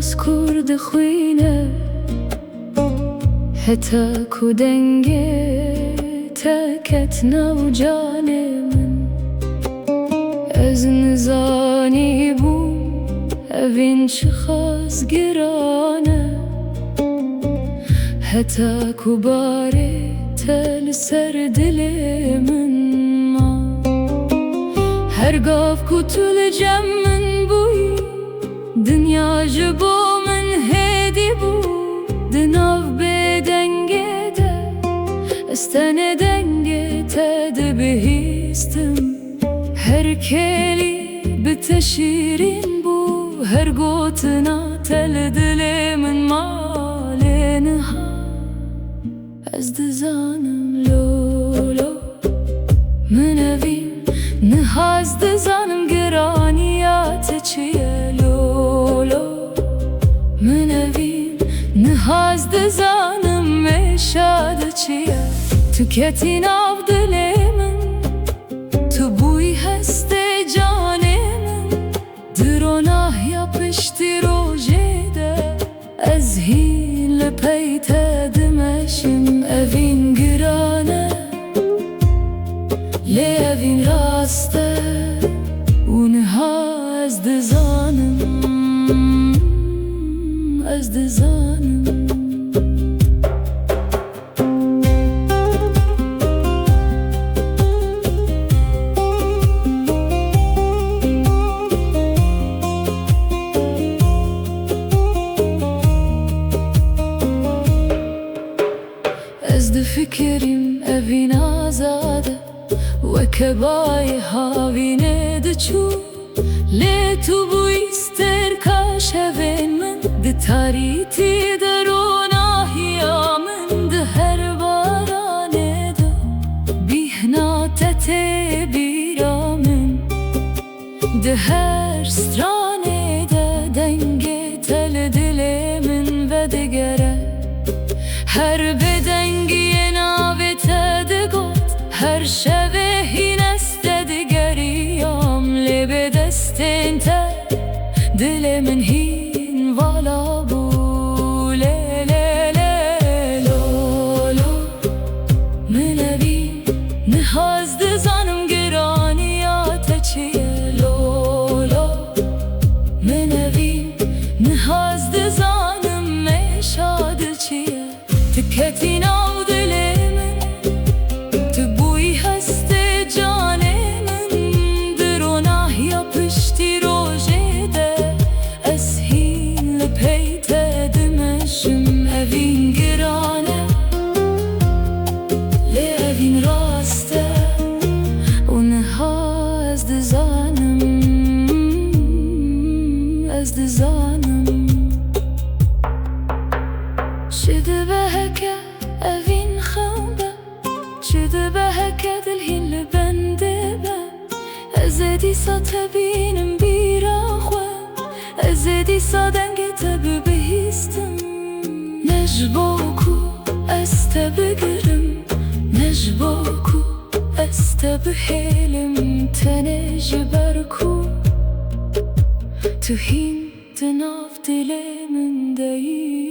ناسکور دخوینه حتی کو دنگه تکت نو جان من از نزانی بوم اوین چه خواست گرانه حتی کو باره تل سر دل من ما هرگاه کو طول جم من بوی دنیا جبو من هدی بو دناف به دنگه ده استن دنگه تد بهیستم هر کلی بتشیرین بو هر گوتنا تل دل من مالنها از دزانم لولو من اوین نهاز دزانم گرانیات چیه لولو من اوین نهاز دزانم مشاد چیه تو کتی ناف دل من تو بوی هست جان من دروناه یا پشتی روژه ده از هین لپیت دمشم اوین گرانه لی اوین راسته اونها از دزانم از دزانم از دفکریم اوین آزاده و کبای هاوینه دچو لی تو بویستر کاش اوین من ده تاریتی دروناهی آمن ده هر بارانه ده بیهنا تته بیرامن ده هر سترانه ده دنگه تل دل من و دگره هر بدنگی ناوت دگوت هر شبه این است دگریام لی به دستین تر دل من هین والا بو لی لی لی لولو من اوین نهاز دزانم گرانیات چیه لولو من اوین نهاز دزانم مشاد چیه تکتی ناو دل من تو بوی هست جان من دروناه یا پشتی روژه ده از هین لپیت دمشم اوین گرانه لی اوین راسته اونها از دزانم از دزانم شده به هکه اوین خوابه شده به هکه دل هین لبنده به از دیسا تبینم بیرا خواه از دیسا دنگه تب بهیستم نجبو کو از تبگرم نجبو کو از تبهیلم تنجبر کو تو هین دناف دل من دایی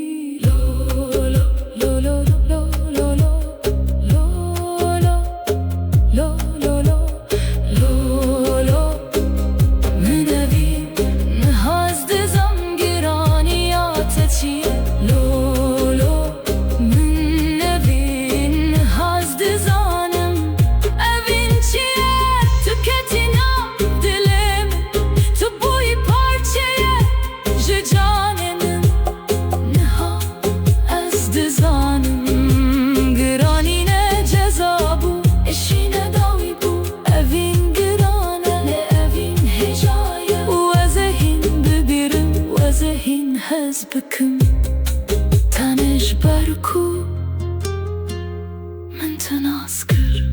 هز بكم تنج بركو من تناسكر